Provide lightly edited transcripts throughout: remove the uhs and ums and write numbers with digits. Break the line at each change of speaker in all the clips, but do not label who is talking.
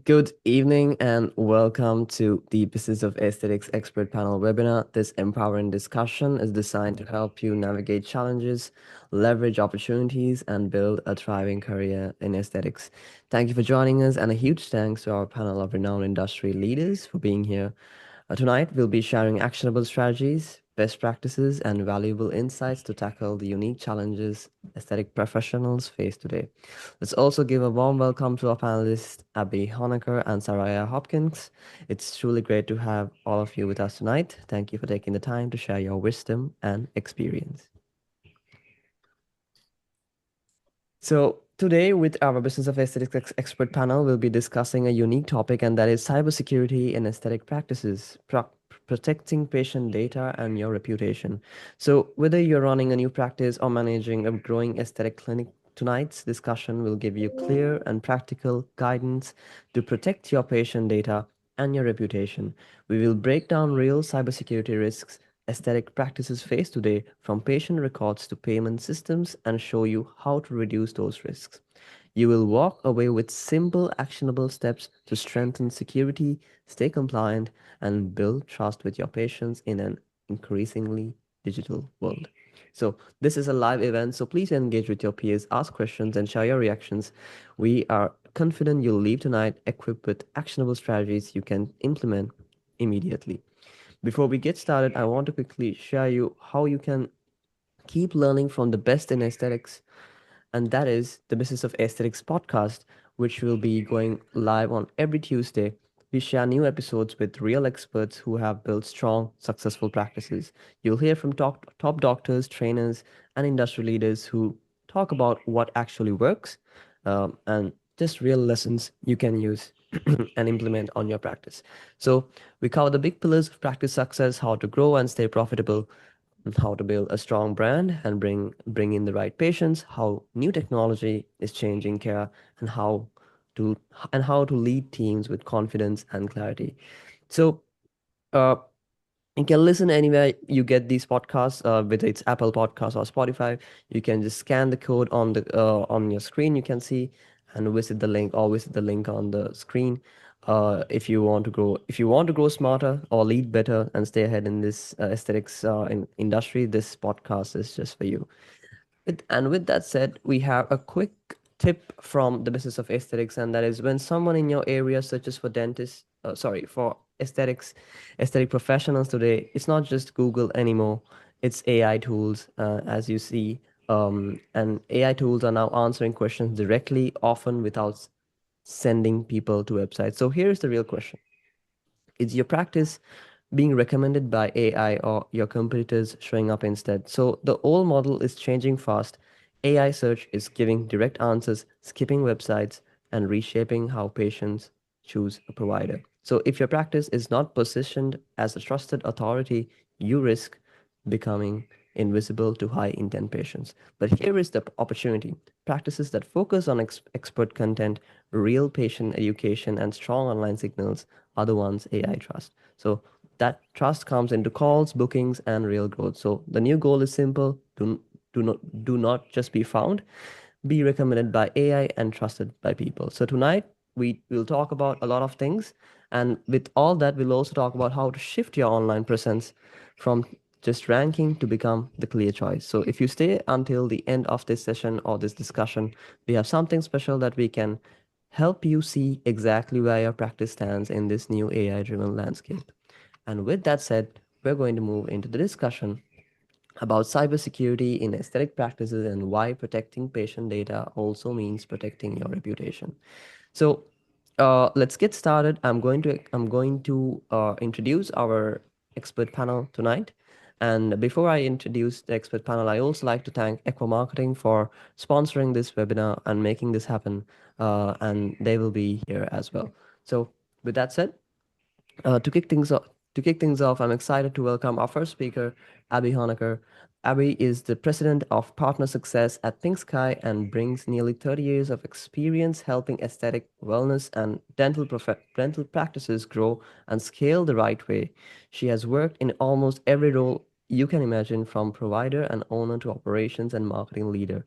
Good evening and welcome to the Business of Aesthetics Expert Panel webinar. This empowering discussion is designed to help you navigate challenges, leverage opportunities, and build a thriving career in aesthetics. Thank you for joining us, and a huge thanks to our panel of renowned industry leaders for being here. Tonight, we'll be sharing actionable strategies, best practices, and valuable insights to tackle the unique challenges aesthetic professionals face today. Let's also give a warm welcome to our panelists, Abby Honecker and Saraya Hopkins. It's truly great to have all of you with us tonight. Thank you for taking the time to share your wisdom and experience. So, today, with our Business of Aesthetics expert panel, we'll be discussing a unique topic, and that is cybersecurity in aesthetic practices, protecting patient data and your reputation. So, whether you're running a new practice or managing a growing aesthetic clinic, tonight's discussion will give you clear and practical guidance to protect your patient data and your reputation. We will break down real cybersecurity risks aesthetic practices face today, from patient records to payment systems, and show you how to reduce those risks. You will walk away with simple, actionable steps to strengthen security, stay compliant, and build trust with your patients in an increasingly digital world. So, this is a live event, so please engage with your peers, ask questions, and share your reactions. We are confident you'll leave tonight equipped with actionable strategies you can implement immediately. Before we get started, I want to quickly share you how you can keep learning from the best in aesthetics, and that is the Business of Aesthetics podcast, which will be going live on every Tuesday. We share new episodes with real experts who have built strong, successful practices. You'll hear from top doctors, trainers, and industry leaders who talk about what actually works, and just real lessons you can use and implement on your practice. So, we cover the big pillars of practice success, how to grow and stay profitable, how to build a strong brand and bring in the right patients, how new technology is changing care, and to how to lead teams with confidence and clarity. So, uh, you can listen anywhere you get these podcasts, whether it's Apple Podcasts or Spotify. You can just scan the code on your screen. You can see and visit the link on the screen. If you want to grow smarter or lead better and stay ahead in this aesthetics industry, this podcast is just for you. And with that said, we have a quick tip from the Business of Aesthetics, and that is when someone in your area searches for for aesthetic professionals today, it's not just Google anymore. It's AI tools, as you see. And AI tools are now answering questions directly, often without sending people to websites. So here's the real question. Is your practice being recommended by AI or your competitors showing up instead? So the old model is changing fast. AI search is giving direct answers, skipping websites, and reshaping how patients choose a provider. So if your practice is not positioned as a trusted authority, you risk becoming invisible to high intent patients. But here is the opportunity. Practices that focus on expert content, real patient education, and strong online signals are the ones AI trust. So that trust comes into calls, bookings, and real growth. So the new goal is simple. Do not just be found, be recommended by AI and trusted by people. So tonight we will talk about a lot of things, and with all that, we'll also talk about how to shift your online presence from just ranking to become the clear choice. So if you stay until the end of this session or this discussion, we have something special that we can help you see exactly where your practice stands in this new AI-driven landscape. And with that said, we're going to move into the discussion about cybersecurity in aesthetic practices and why protecting patient data also means protecting your reputation. So let's get started. I'm going to introduce our expert panel tonight. And before I introduce the expert panel, I also like to thank Echo Marketing for sponsoring this webinar and making this happen. And they will be here as well. So with that said, to kick things off, I'm excited to welcome our first speaker, Abby Honecker. Abby is the president of Partner Success at Pink Sky and brings nearly 30 years of experience helping aesthetic, wellness, and dental practices grow and scale the right way. She has worked in almost every role you can imagine, from provider and owner to operations and marketing leader.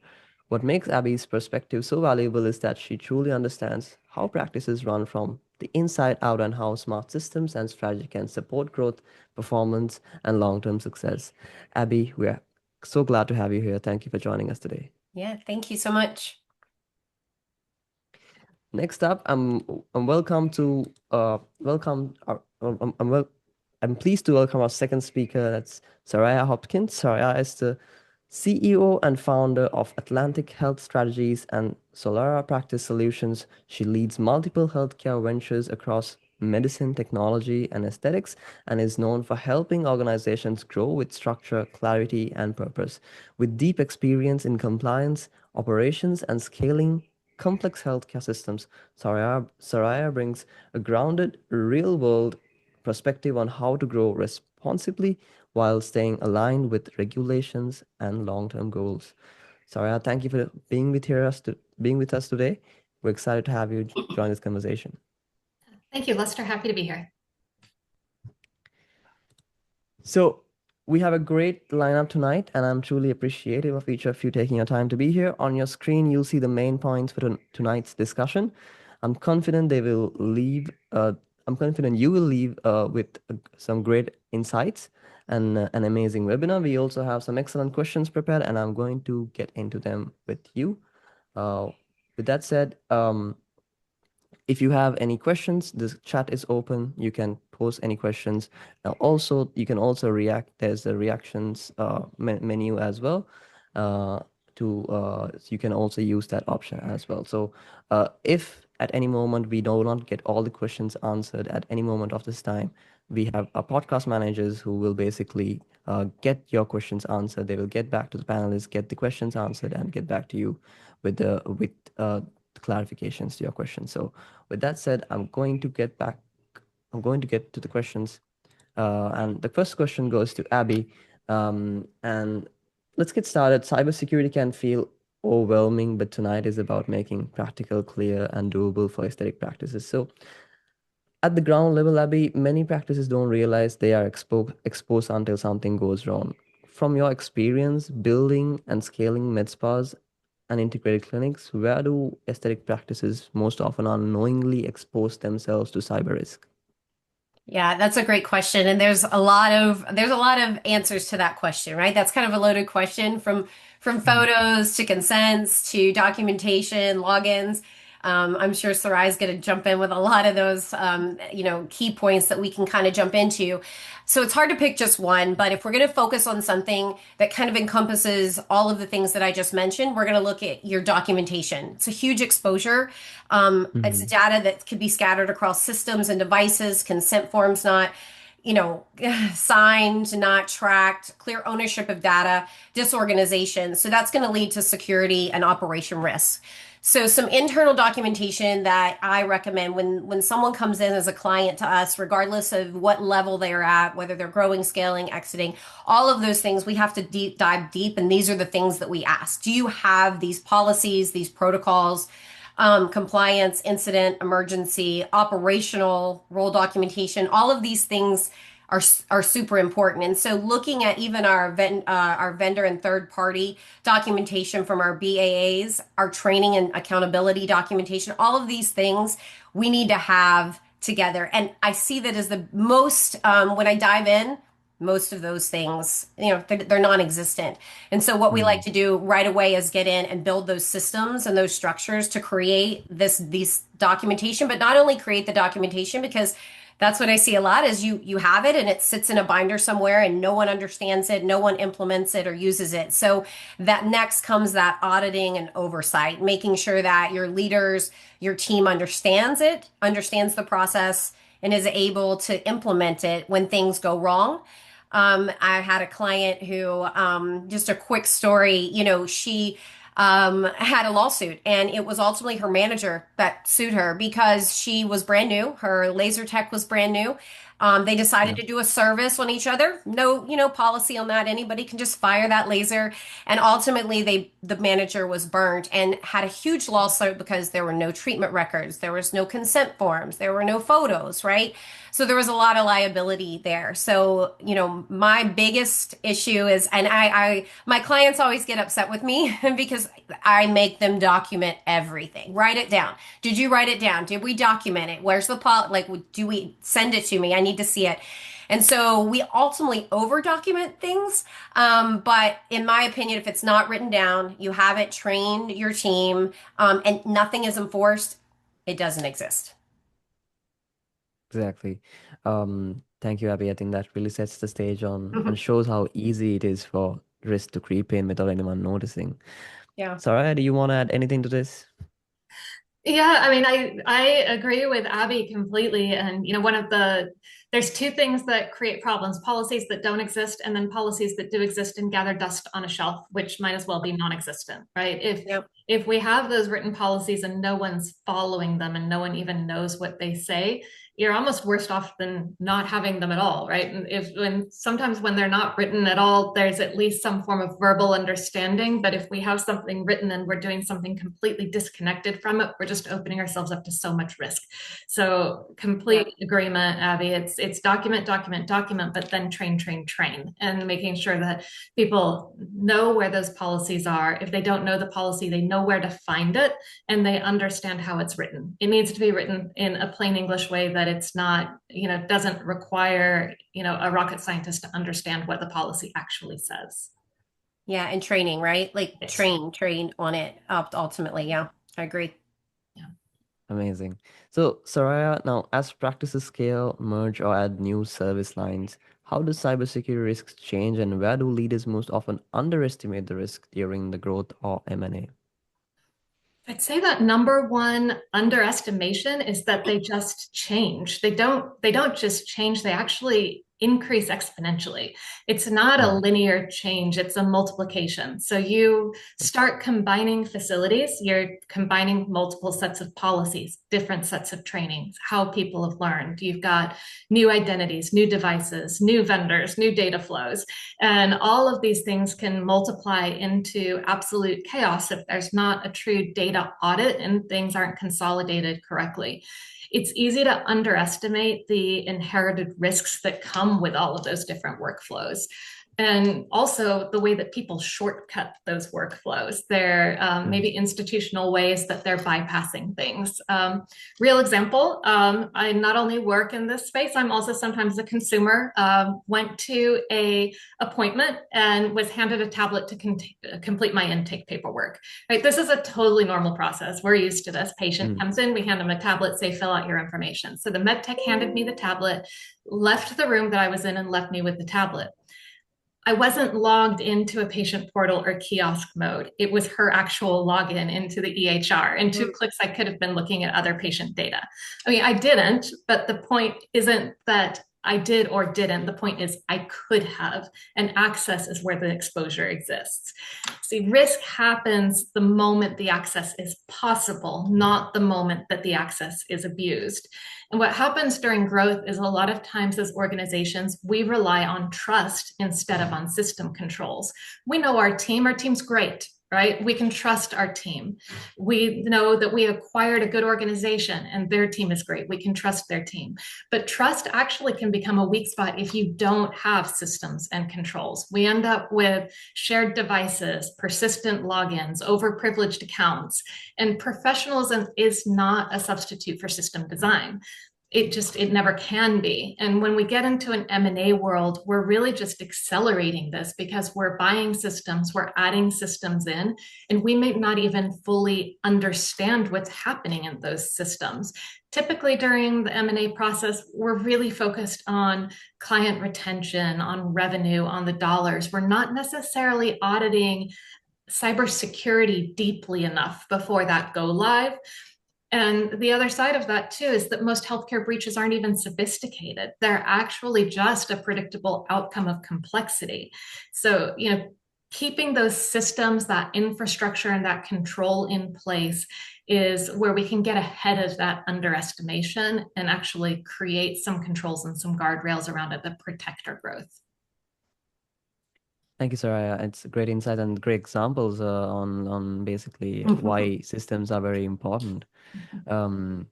What makes Abby's perspective so valuable is that she truly understands how practices run from the inside out on how smart systems and strategy can support growth, performance, and long-term success. Abby, we're so glad to have you here. Thank you for joining us today.
Yeah, thank you so much.
Next up, I'm welcome to welcome our, I'm pleased to welcome our second speaker. That's Soraya Hopkins. Soraya is the CEO and founder of Atlantic Health Strategies and Solara Practice Solutions. She leads multiple healthcare ventures across medicine, technology, and aesthetics, and is known for helping organizations grow with structure, clarity, and purpose. With deep experience in compliance, operations, and scaling complex healthcare systems, Soraya brings a grounded, real world perspective on how to grow responsibly while staying aligned with regulations and long term goals. Soraya, thank you for being with us today. We're excited to have you join this conversation.
Thank you, Lester. Happy to be here.
So we have a great lineup tonight, and I'm truly appreciative of each of you taking your time to be here. On your screen, you'll see the main points for tonight's discussion. I'm confident they will leave. I'm confident you will leave with some great insights and an amazing webinar. We also have some excellent questions prepared, and I'm going to get into them with you. Uh, with that said, if you have any questions, the chat is open. You can post any questions. Now, also, you can also react. There's a reactions menu as well. So you can also use that option as well. So if at any moment we do not get all the questions answered at any moment of this time, we have our podcast managers who will basically get your questions answered. They will get back to the panelists, get the questions answered, and get back to you with clarifications to your questions. So with that said, I'm going to get to the questions. And the first question goes to Abby. And let's get started. Cybersecurity can feel overwhelming, but tonight is about making practical, clear, and doable for aesthetic practices. So at the ground level, Abby, many practices don't realize they are exposed until something goes wrong. From your experience building and scaling med spas and integrated clinics, where do aesthetic practices most often unknowingly expose themselves to cyber risk?
Yeah, that's a great question. And there's a lot of answers to that question, right? That's kind of a loaded question from
Mhm.
photos to consents to documentation, logins. I'm sure Sarai is going to jump in with a lot of those key points that we can kind of jump into. So it's hard to pick just one, but if we're going to focus on something that kind of encompasses all of the things that I just mentioned, we're going to look at your documentation. It's a huge exposure. It's
Mhm.
data that could be scattered across systems and devices, consent forms not, signed, not tracked, clear ownership of data, disorganization. So that's going to lead to security and operation risks. So some internal documentation that I recommend when someone comes in as a client to us, regardless of what level they're at, whether they're growing, scaling, exiting, all of those things, we have to dive deep. And these are the things that we ask. Do you have these policies, these protocols? Compliance, incident, emergency, operational, role documentation, all of these things are super important. And so looking at even our vendor and third party documentation from our BAAs, our training and accountability documentation, all of these things we need to have together. And I see that as the most when I dive in, most of those things, they're non-existent. And so what we like
Mhm.
to do right away is get in and build those systems and those structures to create these documentation, but not only create the documentation, because that's what I see a lot is you have it and it sits in a binder somewhere and no one understands it, no one implements it or uses it. So that next comes that auditing and oversight, making sure that your leaders, your team understands it, understands the process, and is able to implement it when things go wrong. I had a client who, just a quick story, she had a lawsuit, and it was ultimately her manager that sued her because she was brand new. Her laser tech was brand new. They decided
Yeah.
to do a service on each other. No, policy on that. Anybody can just fire that laser. And ultimately, the manager was burned and had a huge lawsuit because there were no treatment records, there was no consent forms, there were no photos, right? So there was a lot of liability there. So, my biggest issue is, and my clients always get upset with me because I make them document everything. Write it down. Did you write it down? Did we document it? Where's the like, do we send it to me? I need to see it. And so we ultimately over document things. But in my opinion, if it's not written down, you haven't trained your team, and nothing is enforced, it doesn't exist.
Exactly. Thank you, Abby. I think that really sets the stage on and shows how easy it is for risk to creep in without anyone noticing.
Yeah.
Sarah, do you want to add anything to this?
Yeah, I mean, I agree with Abby completely. And there's two things that create problems: policies that don't exist, and then policies that do exist and gather dust on a shelf, which might as well be non-existent, right?
Yep.
If we have those written policies and no one's following them and no one even knows what they say, you're almost worse off than not having them at all, right? And sometimes when they're not written at all, there's at least some form of verbal understanding. But if we have something written and we're doing something completely disconnected from it, we're just opening ourselves up to so much risk. So
Yeah.
complete agreement, Abby. It's document, document, document, but then train, train, train, and making sure that people know where those policies are. If they don't know the policy, they know where to find it and they understand how it's written. It needs to be written in a plain English way that it's not, doesn't require, a rocket scientist to understand what the policy actually says.
Yeah. And training, right? Like
Yes.
train on it ultimately. Yeah. I agree.
Yeah.
Amazing. So, Soraya, now as practices scale, merge, or add new service lines, how do cybersecurity risks change, and where do leaders most often underestimate the risk during the growth or M&A?
I'd say that number one underestimation is that they just change. They don't just change, they actually increase exponentially. It's not a
Mm,
linear change, it's a multiplication. So you start combining facilities, you're combining multiple sets of policies, different sets of trainings, how people have learned. You've got new identities, new devices, new vendors, new data flows. And all of these things can multiply into absolute chaos if there's not a true data audit and things aren't consolidated correctly. It's easy to underestimate the inherited risks that come with all of those different workflows. And also the way that people shortcut those workflows. They're
mm,
maybe institutional ways that they're bypassing things. Real example, I not only work in this space, I'm also sometimes a consumer. Went to a appointment and was handed a tablet to complete my intake paperwork. Right, this is a totally normal process. We're used to this. Patient
mm,
comes in, we hand them a tablet, say fill out your information. So the med tech handed me the tablet, left the room that I was in, and left me with the tablet. I wasn't logged into a patient portal or kiosk mode. It was her actual login into the EHR. In two
Mm.
clicks, I could have been looking at other patient data. I mean, I didn't, but the point isn't that I did or didn't. The point is I could have, and access is where the exposure exists. See, risk happens the moment the access is possible, not the moment that the access is abused. And what happens during growth is a lot of times as organizations, we rely on trust instead of on system controls. We know our team's great, right? We can trust our team. We know that we acquired a good organization and their team is great. We can trust their team. But trust actually can become a weak spot if you don't have systems and controls. We end up with shared devices, persistent logins, overprivileged accounts, and professionalism is not a substitute for system design. It never can be. And when we get into an M&A world, we're really just accelerating this because we're buying systems, we're adding systems in, and we may not even fully understand what's happening in those systems. Typically during the M&A process, we're really focused on client retention, on revenue, on the dollars. We're not necessarily auditing cybersecurity deeply enough before that go live. And the other side of that too is that most healthcare breaches aren't even sophisticated. They're actually just a predictable outcome of complexity. So, keeping those systems, that infrastructure, and that control in place is where we can get ahead of that underestimation and actually create some controls and some guardrails around it that protect our growth.
Thank you, Soraya. It's a great insight and great examples on basically why systems are very important. Um,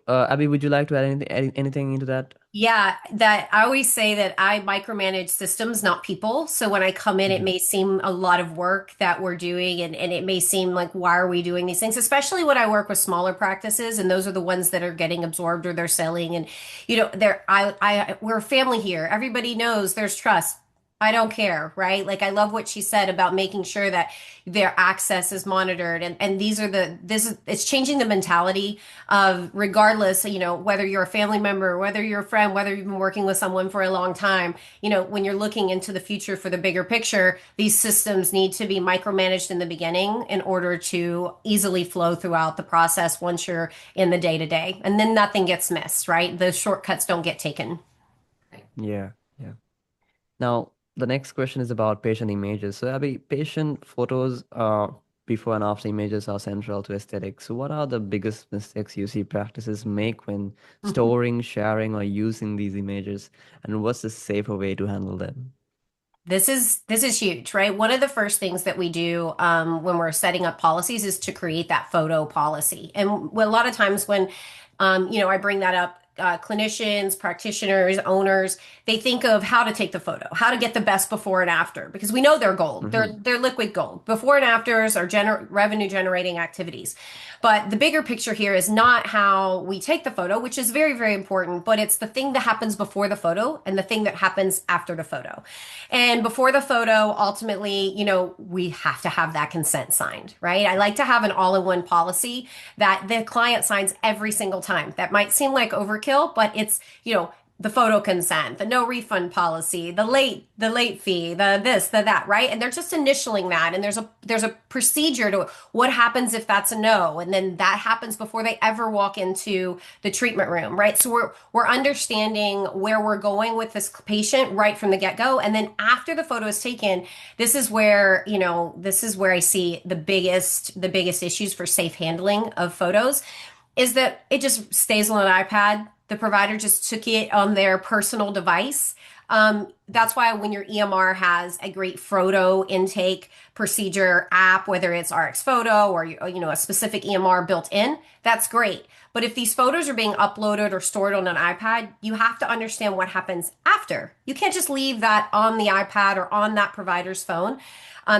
Abby, would you like to add anything into that?
Yeah, that I always say that I micromanage systems, not people. So when I come in, it
Hmm.
may seem a lot of work that we're doing, and it may seem like, why are we doing these things? Especially when I work with smaller practices, and those are the ones that are getting absorbed or they're selling. And we're a family here. Everybody knows there's trust. I don't care, right? Like I love what she said about making sure that their access is monitored, and this is it's changing the mentality of regardless, whether you're a family member, whether you're a friend, whether you've been working with someone for a long time, when you're looking into the future for the bigger picture, these systems need to be micromanaged in the beginning in order to easily flow throughout the process once you're in the day to day. And then nothing gets missed, right? The shortcuts don't get taken.
Yeah, yeah. Now, the next question is about patient images. So, Abby, patient photos before and after images are central to aesthetics. So, what are the biggest mistakes you see practices make when storing, sharing, or using these images? And what's the safer way to handle them?
This is huge, right? One of the first things that we do when we're setting up policies is to create that photo policy. And a lot of times when I bring that up, clinicians, practitioners, owners, they think of how to take the photo, how to get the best before and after, because we know they're gold. They're
Hmm.
they're liquid gold. Before and afters are revenue generating activities. But the bigger picture here is not how we take the photo, which is very, very important, but it's the thing that happens before the photo and the thing that happens after the photo. And before the photo, ultimately, we have to have that consent signed, right? I like to have an all-in-one policy that the client signs every single time. That might seem like overkill, but it's, the photo consent, the no refund policy, the late fee, the this, the that, right? And they're just initialing that. And there's a procedure to what happens if that's a no. And then that happens before they ever walk into the treatment room, right? So we're understanding where we're going with this patient right from the get-go. And then after the photo is taken, this is where I see the biggest issues for safe handling of photos is that it just stays on an iPad. The provider just took it on their personal device. That's why when your EMR has a great photo intake procedure app, whether it's RX Photo or a specific EMR built in, that's great. But if these photos are being uploaded or stored on an iPad, you have to understand what happens after. You can't just leave that on the iPad or on that provider's phone.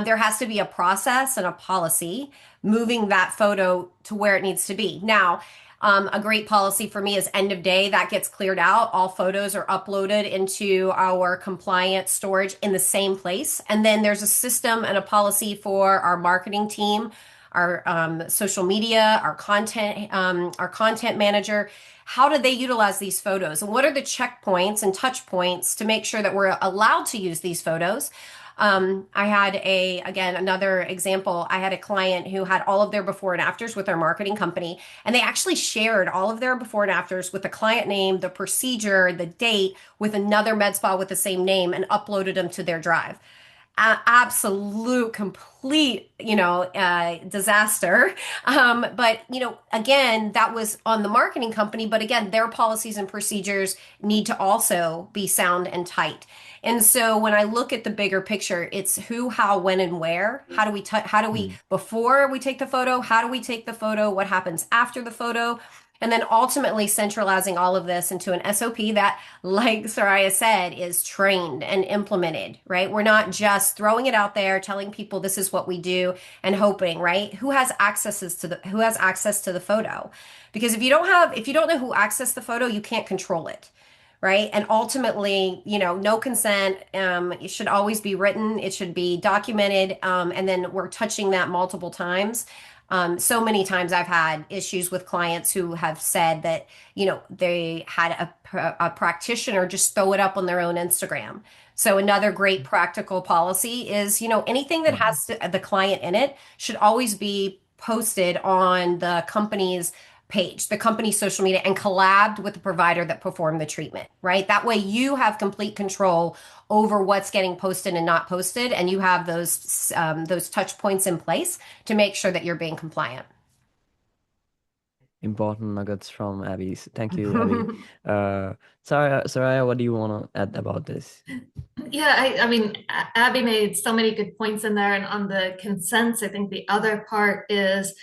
There has to be a process and a policy moving that photo to where it needs to be. Now, a great policy for me is end of day that gets cleared out. All photos are uploaded into our compliant storage in the same place. And then there's a system and a policy for our marketing team, our social media, our content manager. How do they utilize these photos? And what are the checkpoints and touch points to make sure that we're allowed to use these photos? I had again, another example. I had a client who had all of their before and afters with their marketing company, and they actually shared all of their before and afters with the client name, the procedure, the date with another med spa with the same name and uploaded them to their drive. Absolute complete disaster. But again, that was on the marketing company, but again, their policies and procedures need to also be sound and tight. And so when I look at the bigger picture, it's who, how, when, and where. How do we
Mm.
before we take the photo, how do we take the photo, what happens after the photo, and then ultimately centralizing all of this into an SOP that, like Soraya said, is trained and implemented, right? We're not just throwing it out there, telling people this is what we do and hoping, right? Who has access to the photo? Because if you don't know who accessed the photo, you can't control it. Right. And ultimately, no consent. It should always be written. It should be documented. And then we're touching that multiple times. So many times I've had issues with clients who have said that, they had a practitioner just throw it up on their own Instagram. So another great practical policy is, anything that
Mhm.
has the client in it should always be posted on the company's page, the company's social media, and collabed with the provider that performed the treatment, right? That way you have complete control over what's getting posted and not posted, and you have those touch points in place to make sure that you're being compliant.
important nuggets from Abby. Thank you, Abby. Soraya, what do you want to add about this?
Yeah, I mean, Abby made so many good points in there. And on the consents, I think the other part is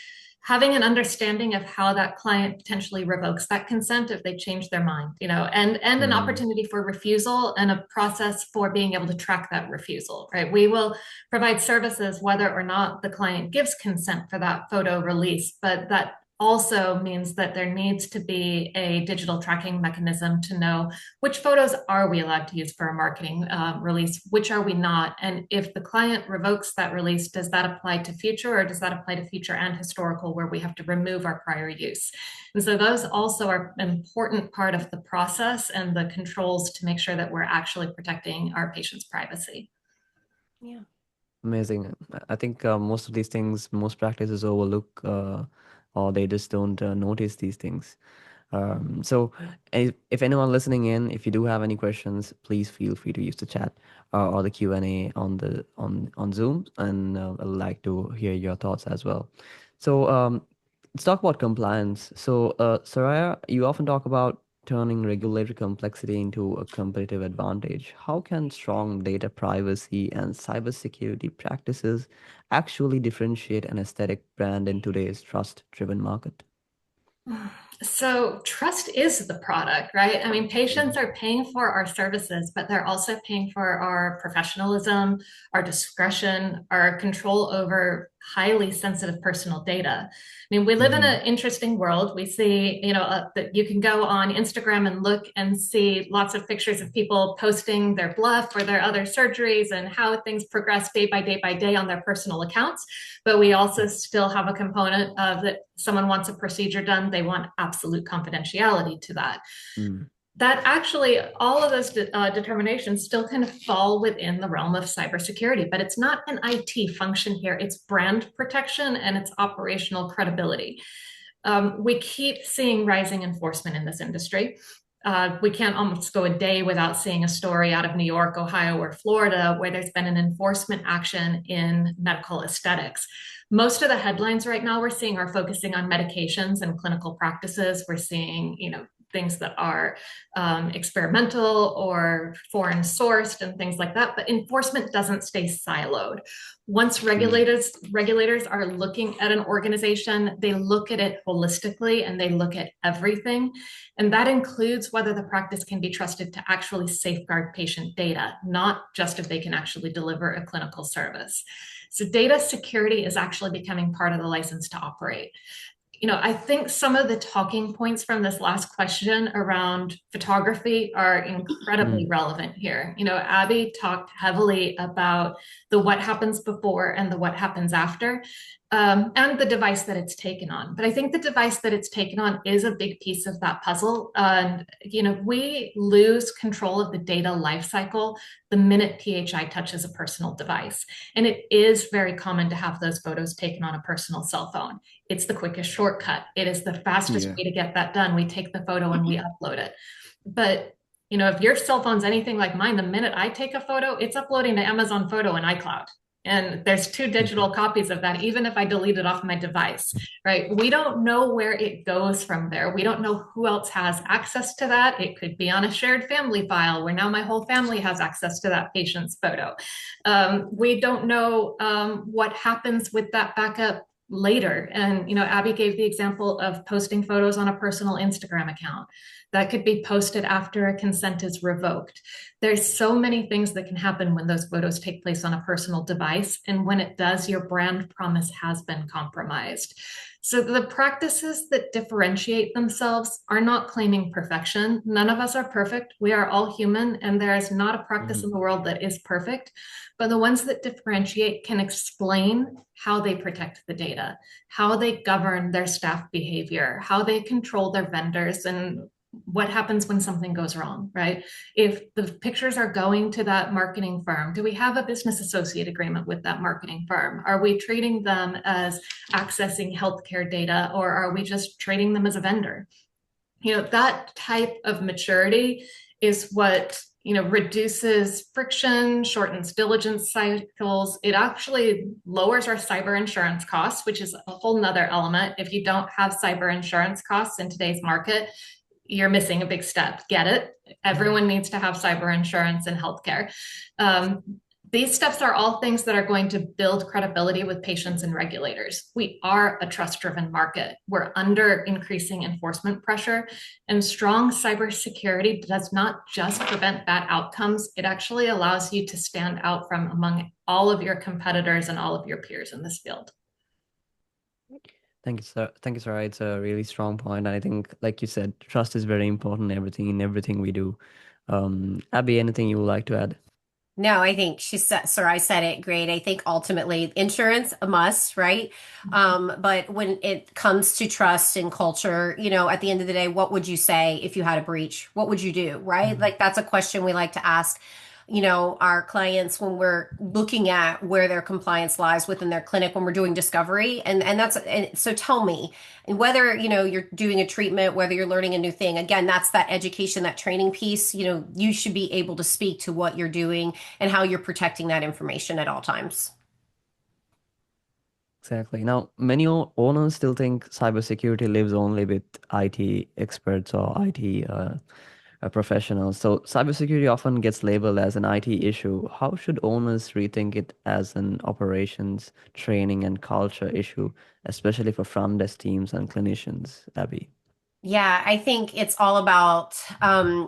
having an understanding of how that client potentially revokes that consent if they change their mind, and an
Hmm.
opportunity for refusal and a process for being able to track that refusal, right? We will provide services whether or not the client gives consent for that photo release, but that also means that there needs to be a digital tracking mechanism to know which photos are we allowed to use for a marketing release, which are we not, and if the client revokes that release, does that apply to future, or does that apply to future and historical where we have to remove our prior use? And so those also are an important part of the process and the controls to make sure that we're actually protecting our patients' privacy.
Yeah.
Amazing. I think most of these things, most practices overlook, or they just don't notice these things. So if anyone listening in, if you do have any questions, please feel free to use the chat or the Q&A on Zoom, and I'd like to hear your thoughts as well. So let's talk about compliance. So Soraya, you often talk about turning regulatory complexity into a competitive advantage. How can strong data privacy and cybersecurity practices actually differentiate an aesthetic brand in today's trust-driven market?
So, trust is the product, right? I mean, patients are paying for our services, but they're also paying for our professionalism, our discretion, our control over highly sensitive personal data. I mean, we live in
Mm-hmm.
an interesting world. We see, that you can go on Instagram and look and see lots of pictures of people posting their bluff or their other surgeries and how things progress day by day by day on their personal accounts. But we also still have a component of that someone wants a procedure done, they want absolute confidentiality to that.
Mm.
That actually, all of those determinations still kind of fall within the realm of cybersecurity, but it's not an IT function here. It's brand protection and it's operational credibility. We keep seeing rising enforcement in this industry. We can't almost go a day without seeing a story out of New York, Ohio, or Florida where there's been an enforcement action in medical aesthetics. Most of the headlines right now we're seeing are focusing on medications and clinical practices. We're seeing, things that are experimental or foreign sourced and things like that. But enforcement doesn't stay siloed. Once
Mm.
regulators are looking at an organization, they look at it holistically and they look at everything. And that includes whether the practice can be trusted to actually safeguard patient data, not just if they can actually deliver a clinical service. So data security is actually becoming part of the license to operate. I think some of the talking points from this last question around photography are incredibly
Mm.
relevant here. Abby talked heavily about the what happens before and the what happens after, and the device that it's taken on. But I think the device that it's taken on is a big piece of that puzzle. And, we lose control of the data lifecycle the minute PHI touches a personal device. And it is very common to have those photos taken on a personal cell phone. It's the quickest shortcut. It is the fastest
Yeah.
way to get that done. We take the photo and we upload it. But if your cell phone's anything like mine, the minute I take a photo, it's uploading to Amazon Photo and iCloud. And there's two digital copies of that, even if I delete it off my device, right? We don't know where it goes from there. We don't know who else has access to that. It could be on a shared family file where now my whole family has access to that patient's photo. We don't know what happens with that backup later. And, Abby gave the example of posting photos on a personal Instagram account that could be posted after a consent is revoked. There's so many things that can happen when those photos take place on a personal device. And when it does, your brand promise has been compromised. So the practices that differentiate themselves are not claiming perfection. None of us are perfect. We are all human, and there is not a practice
Mhm.
in the world that is perfect. But the ones that differentiate can explain how they protect the data, how they govern their staff behavior, how they control their vendors, and what happens when something goes wrong, right? If the pictures are going to that marketing firm, do we have a business associate agreement with that marketing firm? Are we treating them as accessing healthcare data, or are we just treating them as a vendor? That type of maturity is what reduces friction, shortens diligence cycles. It actually lowers our cyber insurance costs, which is a whole nother element. If you don't have cyber insurance costs in today's market, you're missing a big step. Get it? Everyone needs to have cyber insurance in healthcare. These steps are all things that are going to build credibility with patients and regulators. We are a trust-driven market. We're under increasing enforcement pressure, and strong cybersecurity does not just prevent bad outcomes, it actually allows you to stand out from among all of your competitors and all of your peers in this field.
Thank you, sir. Thank you, Sarah. It's a really strong point. And I think, like you said, trust is very important in everything we do. Abby, anything you would like to add?
No, I think she said, sorry, I said it great. I think ultimately insurance a must, right? But when it comes to trust and culture, at the end of the day, what would you say if you had a breach? What would you do, right?
Mhm.
Like that's a question we like to ask, our clients when we're looking at where their compliance lies within their clinic when we're doing discovery. And so tell me, and whether, you're doing a treatment, whether you're learning a new thing, again, that's that education, that training piece, you should be able to speak to what you're doing and how you're protecting that information at all times.
Exactly. Now, many owners still think cybersecurity lives only with IT experts or IT professionals. So, cybersecurity often gets labeled as an IT issue. How should owners rethink it as an operations, training, and culture issue, especially for front desk teams and clinicians, Abby?
Yeah, I think it's all about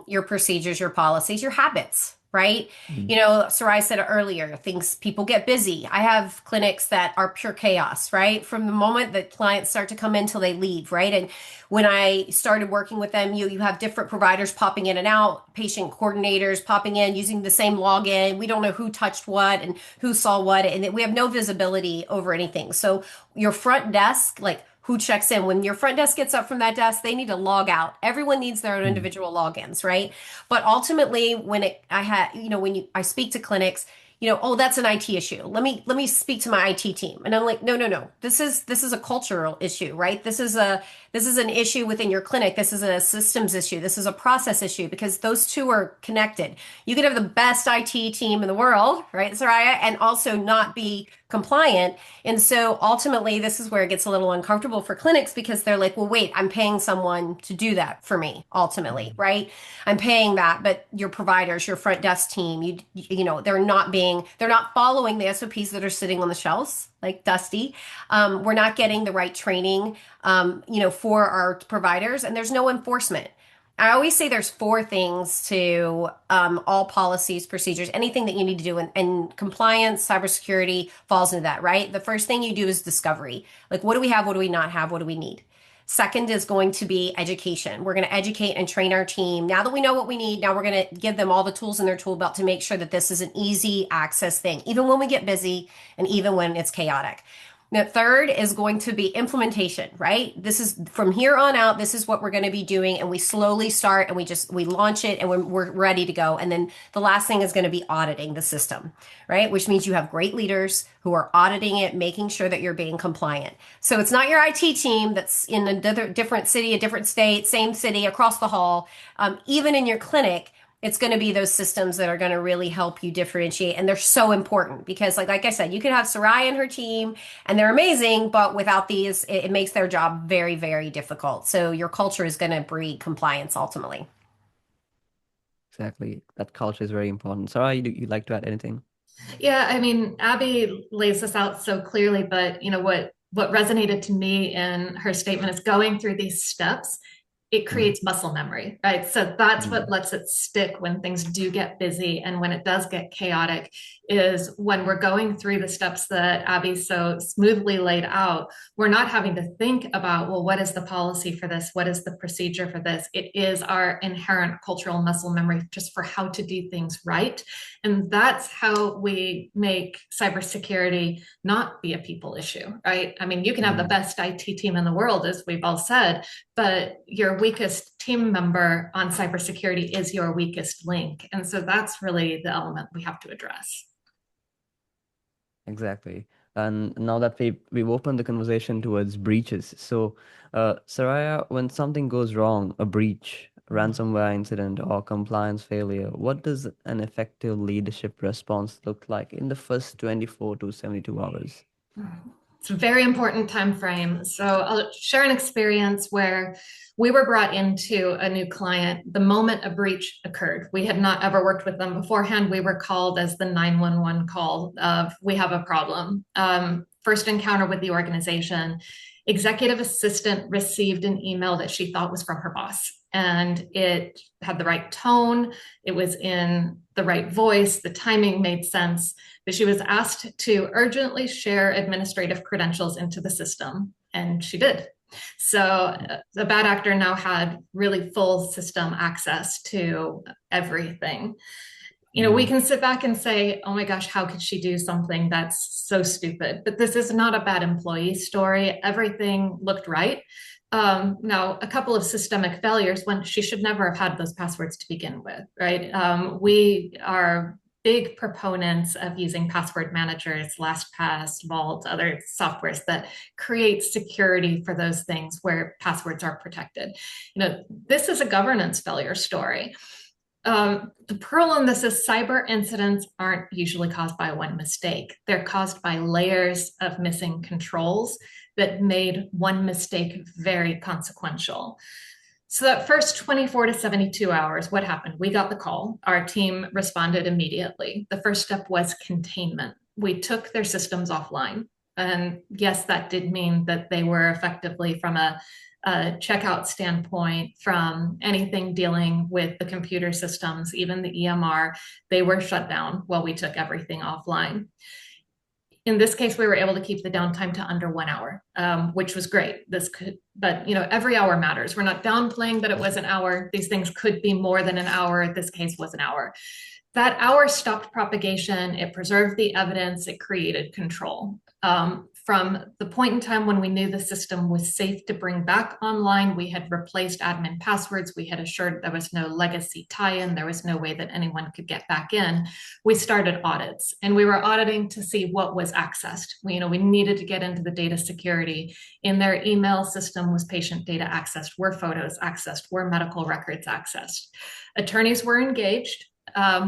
your procedures, your policies, your habits, right?
Mm.
Sarai said it earlier, things people get busy. I have clinics that are pure chaos, right? From the moment that clients start to come in till they leave, right? And when I started working with them, you have different providers popping in and out, patient coordinators popping in using the same login. We don't know who touched what and who saw what, and we have no visibility over anything. So your front desk, like who checks in. When your front desk gets up from that desk, they need to log out. Everyone needs their own
Mm.
individual logins, right? But ultimately, I speak to clinics, oh, that's an IT issue. Let me speak to my IT team. And I'm like, no, no, no. This is a cultural issue, right? This is an issue within your clinic. This is a systems issue. This is a process issue because those two are connected. You could have the best IT team in the world, right, Soraya, and also not be compliant. And so ultimately, this is where it gets a little uncomfortable for clinics because they're like, well, wait, I'm paying someone to do that for me, ultimately,
Mm.
right? I'm paying that, but your providers, your front desk team, they're not following the SOPs that are sitting on the shelves, like Dusty. We're not getting the right training, for our providers, and there's no enforcement. I always say there's four things to all policies, procedures, anything that you need to do, and compliance, cybersecurity falls into that, right? The first thing you do is discovery. Like, what do we have? What do we not have? What do we need? Second is going to be education. We're going to educate and train our team. Now that we know what we need, now we're going to give them all the tools in their tool belt to make sure that this is an easy access thing, even when we get busy and even when it's chaotic. The third is going to be implementation, right? This is from here on out, this is what we're going to be doing. And we slowly start and we launch it and we're ready to go. And then the last thing is going to be auditing the system, right? Which means you have great leaders who are auditing it, making sure that you're being compliant. So it's not your IT team that's in a different city, a different state, same city, across the hall. Even in your clinic, it's going to be those systems that are going to really help you differentiate. And they're so important because like I said, you can have Sarai and her team and they're amazing, but without these, it makes their job very, very difficult. So your culture is going to breed compliance ultimately.
Exactly. That culture is very important. Sarah, you like to add anything?
Yeah, I mean, Abby lays this out so clearly, but what resonated to me in her statement is going through these steps, it
Mm.
creates muscle memory, right? So that's what
Mm.
lets it stick when things do get busy and when it does get chaotic is when we're going through the steps that Abby so smoothly laid out, we're not having to think about, well, what is the policy for this? What is the procedure for this? It is our inherent cultural muscle memory just for how to do things right. And that's how we make cybersecurity not be a people issue, right? I mean, you can have the
Mm.
best IT team in the world, as we've all said, but your weakest team member on cybersecurity is your weakest link. And so that's really the element we have to address.
Exactly. And now that we've opened the conversation towards breaches, so Saraya, when something goes wrong, a breach, ransomware incident or compliance failure, what does an effective leadership response look like in the first 24 to 72 hours?
It's a very important time frame. So I'll share an experience where we were brought into a new client the moment a breach occurred. We had not ever worked with them beforehand. We were called as the 911 call of, we have a problem. First encounter with the organization, executive assistant received an email that she thought was from her boss, and it had the right tone, it was in the right voice, the timing made sense, but she was asked to urgently share administrative credentials into the system, and she did. So the bad actor now had really full system access to everything. We can sit back and say, oh my gosh, how could she do something that's so stupid? But this is not a bad employee story. Everything looked right. Now, a couple of systemic failures when she should never have had those passwords to begin with, right? We are big proponents of using password managers, LastPass, Vault, other softwares that create security for those things where passwords are protected. This is a governance failure story. The pearl in this is cyber incidents aren't usually caused by one mistake. They're caused by layers of missing controls that made one mistake very consequential. So that first 24 to 72 hours, what happened? We got the call. Our team responded immediately. The first step was containment. We took their systems offline. And yes, that did mean that they were effectively from a checkout standpoint, from anything dealing with the computer systems, even the EMR, they were shut down while we took everything offline. In this case, we were able to keep the downtime to under 1 hour, which was great. But every hour matters. We're not downplaying that it was an hour. These things could be more than an hour. This case was an hour. That hour stopped propagation. It preserved the evidence. It created control. From the point in time when we knew the system was safe to bring back online, we had replaced admin passwords. We had assured there was no legacy tie-in. There was no way that anyone could get back in. We started audits, and we were auditing to see what was accessed. We needed to get into the data security. In their email system was patient data accessed, were photos accessed, were medical records accessed. Attorneys were engaged.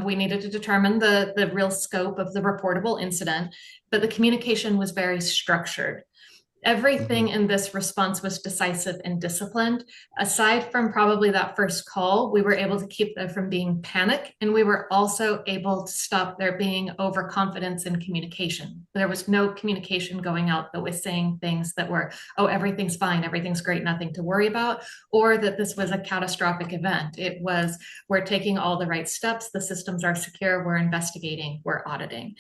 We needed to determine the real scope of the reportable incident, but the communication was very structured. Everything in this response was decisive and disciplined. Aside from probably that first call, we were able to keep them from being panic, and we were also able to stop there being overconfidence in communication. There was no communication going out that was saying things that were, oh, everything's fine, everything's great, nothing to worry about, or that this was a catastrophic event. It was, we're taking all the right steps, the systems are secure, we're investigating, we're auditing.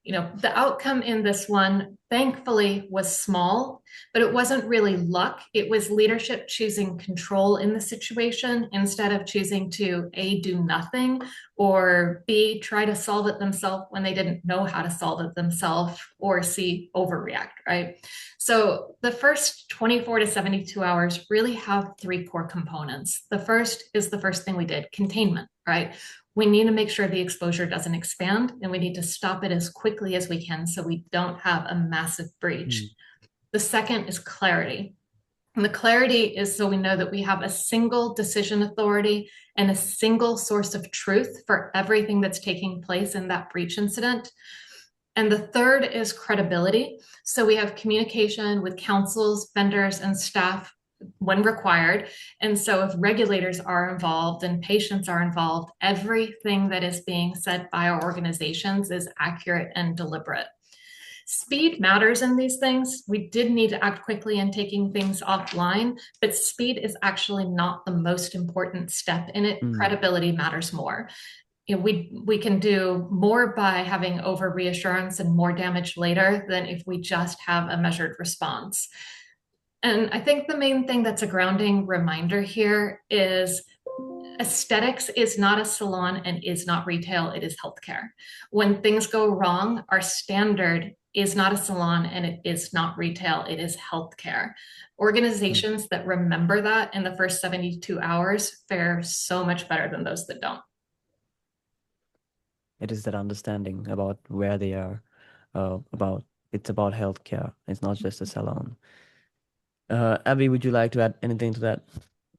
The outcome in this one, thankfully, was small, but it wasn't really luck. It was leadership choosing control in the situation instead of choosing to A, do nothing, or B, try to solve it themselves when they didn't know how to solve it themselves, or C, overreact, right? So the first 24 to 72 hours really have three core components. The first is the first thing we did, containment, right? We need to make sure the exposure doesn't expand, and we need to stop it as quickly as we can so we don't have a massive breach. The second is clarity. And the clarity is so we know that we have a single decision authority and a single source of truth for everything that's taking place in that breach incident. And the third is credibility. So we have communication with councils, vendors, and staff when required. And so if regulators are involved and patients are involved, everything that is being said by our organizations is accurate and deliberate. Speed matters in these things. We did need to act quickly in taking things offline, but speed is actually not the most important step in it. Credibility matters more. We can do more by having over reassurance and more damage later than if we just have a measured response. And I think the main thing that's a grounding reminder here is aesthetics is not a salon and is not retail, it is healthcare. When things go wrong, our standard is not a salon and it is not retail, it is healthcare. Organizations that remember that in the first 72 hours fare so much better than those that don't.
It is that understanding about where they are, it's about healthcare. It's not just a salon. Abby, would you like to add anything to that?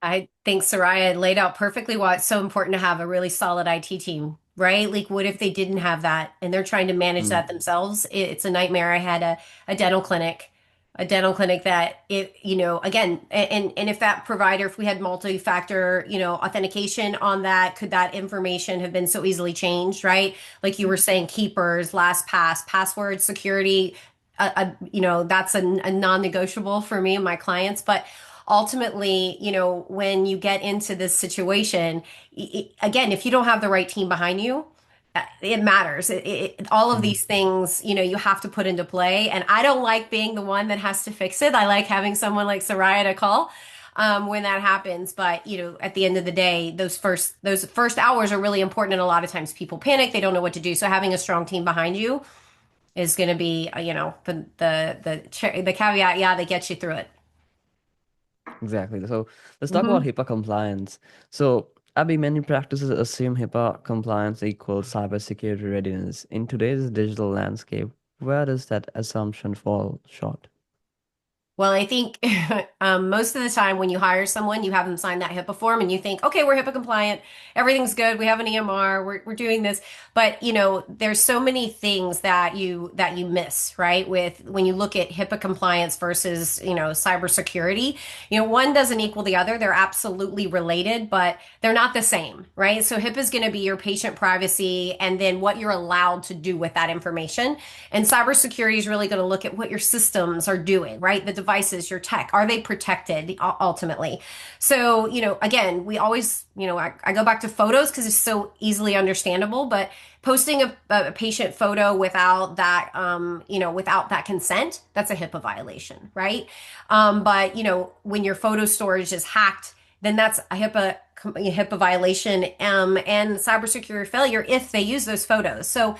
I think Soraya laid out perfectly why it's so important to have a really solid IT team, right? Like, what if they didn't have that and they're trying to manage
Mm,
that themselves? It's a nightmare. I had a dental clinic, a dental clinic that again, and if that provider, if we had multi-factor, authentication on that, could that information have been so easily changed, right? Like you were saying, keepers, LastPass, password security, that's a non-negotiable for me and my clients, but ultimately, when you get into this situation, again, if you don't have the right team behind you, it matters. All of
mm.
these things, you have to put into play. And I don't like being the one that has to fix it. I like having someone like Soraya to call when that happens. But at the end of the day, those first hours are really important. And a lot of times people panic; they don't know what to do. So having a strong team behind you is going to be, the caveat. Yeah, that gets you through it.
Exactly. So let's talk about
Mhm.
HIPAA compliance. So, Abby, many practices assume HIPAA compliance equals cybersecurity readiness. In today's digital landscape, where does that assumption fall short?
Well, I think most of the time when you hire someone, you have them sign that HIPAA form and you think, okay, we're HIPAA compliant. Everything's good. We have an EMR. We're doing this. But, there's so many things that you miss, right? With when you look at HIPAA compliance versus, cybersecurity, one doesn't equal the other. They're absolutely related, but they're not the same, right? So HIPAA is going to be your patient privacy and then what you're allowed to do with that information. And cybersecurity is really going to look at what your systems are doing, right? The devices, your tech, are they protected ultimately? So, again, we always, I go back to photos because it's so easily understandable, but posting a patient photo without that consent, that's a HIPAA violation, right? But, when your photo storage is hacked, then that's a HIPAA violation and cybersecurity failure if they use those photos. So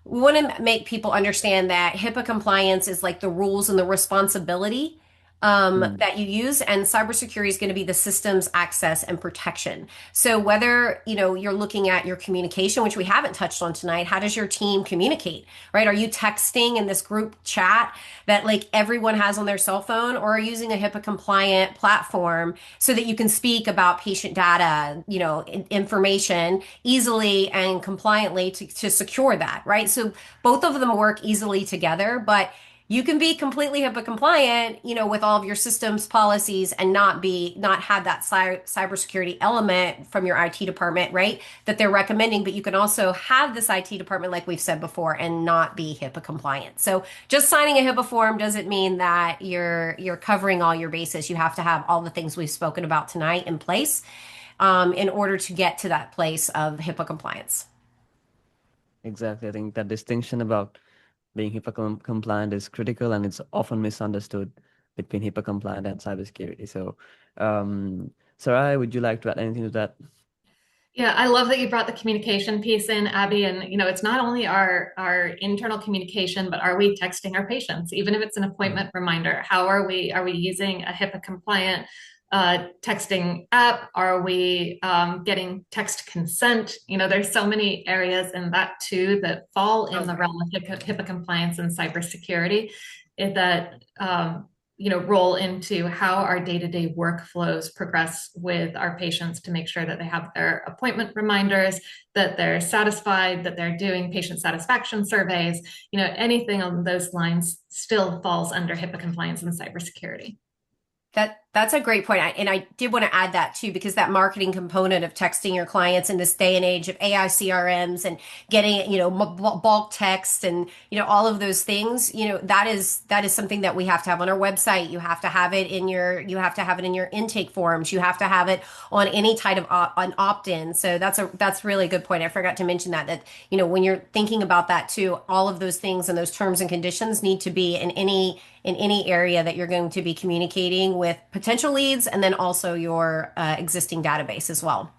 we want to make people understand that HIPAA compliance is like the rules and the responsibility
Mm.
that you use, and cybersecurity is going to be the systems access and protection. So whether you're looking at your communication, which we haven't touched on tonight, how does your team communicate? Right? Are you texting in this group chat that like everyone has on their cell phone, or are you using a HIPAA compliant platform so that you can speak about patient data, information easily and compliantly to secure that, right? So both of them work easily together, but you can be completely HIPAA compliant, with all of your systems policies and not have that cybersecurity element from your IT department, right? That they're recommending, but you can also have this IT department, like we've said before, and not be HIPAA compliant. So just signing a HIPAA form doesn't mean that you're covering all your bases. You have to have all the things we've spoken about tonight in place in order to get to that place of HIPAA compliance.
Exactly. I think that distinction about being HIPAA compliant is critical and it's often misunderstood between HIPAA compliant and cybersecurity. So, Sarai, would you like to add anything to that?
Yeah, I love that you brought the communication piece in, Abby. And it's not only our internal communication, but are we texting our patients, even if it's an
Mm.
appointment reminder? How are we using a HIPAA compliant texting app? Are we getting text consent? There's so many areas in that too that fall in the realm of HIPAA compliance and cybersecurity that roll into how our day-to-day workflows progress with our patients to make sure that they have their appointment reminders, that they're satisfied, that they're doing patient satisfaction surveys. Anything on those lines still falls under HIPAA compliance and cybersecurity.
That's a great point. And I did want to add that too, because that marketing component of texting your clients in this day and age of AI CRMs and getting, bulk text and, all of those things, that is something that we have to have on our website. You have to have it in your intake forms. You have to have it on any type of an opt-in. So that's really a good point. I forgot to mention when you're thinking about that too, all of those things and those terms and conditions need to be in any area that you're going to be communicating with potential leads and then also your existing database as well.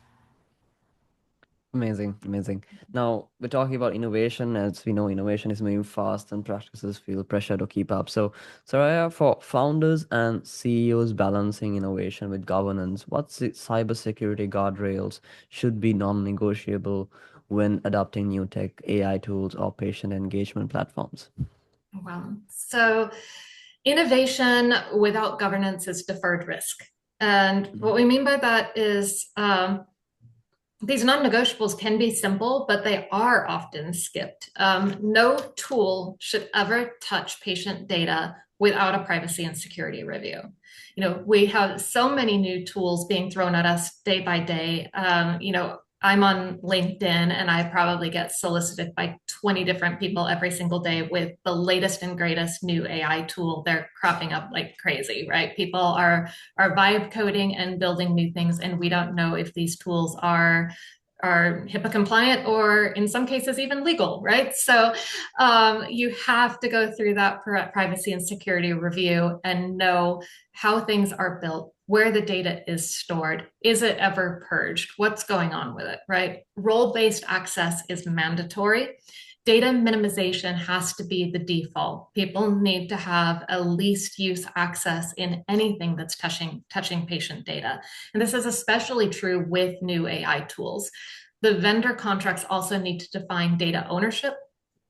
Amazing, amazing. Now we're talking about innovation. As we know, innovation is moving fast and practices feel pressure to keep up. So, Soraya, for founders and CEOs balancing innovation with governance, what's the cybersecurity guardrails should be non-negotiable when adopting new tech, AI tools, or patient engagement platforms?
Well, so innovation without governance is deferred risk. And what we mean by that is these non-negotiables can be simple, but they are often skipped. No tool should ever touch patient data without a privacy and security review. We have so many new tools being thrown at us day by day. I'm on LinkedIn and I probably get solicited by 20 different people every single day with the latest and greatest new AI tool. They're cropping up like crazy, right? People are vibe coding and building new things, and we don't know if these tools are HIPAA compliant or in some cases even legal, right? So you have to go through that privacy and security review and know how things are built, where the data is stored, is it ever purged, what's going on with it, right? Role-based access is mandatory. Data minimization has to be the default. People need to have a least use access in anything that's touching patient data. And this is especially true with new AI tools. The vendor contracts also need to define data ownership,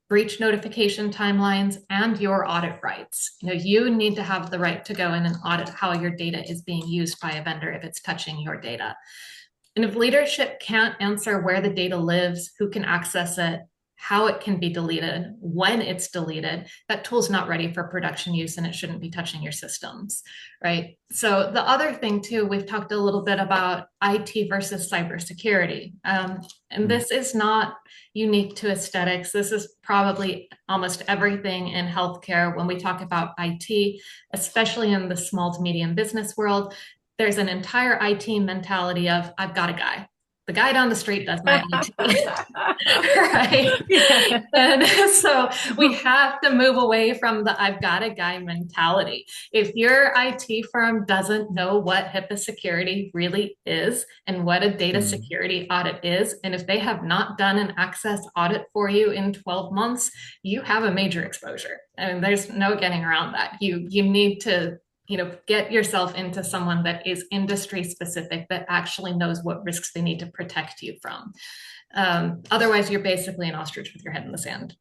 breach notification timelines, and your audit rights. You need to have the right to go in and audit how your data is being used by a vendor if it's touching your data. And if leadership can't answer where the data lives, who can access it, how it can be deleted, when it's deleted, that tool's not ready for production use and it shouldn't be touching your systems, right? So the other thing too, we've talked a little bit about IT versus cybersecurity. And this is not unique to aesthetics. This is probably almost everything in healthcare. When we talk about IT, especially in the small to medium business world, there's an entire IT mentality of, I've got a guy. The guy down the street does my IT, right? Yeah. And so we have to move away from the I've got a guy mentality. If your IT firm doesn't know what HIPAA security really is and what a data security audit is, and if they have not done an access audit for you in 12 months, you have a major exposure. And there's no getting around that. You need to get yourself into someone that is industry specific, that actually knows what risks they need to protect you from. Otherwise, you're basically an ostrich with your head in the sand.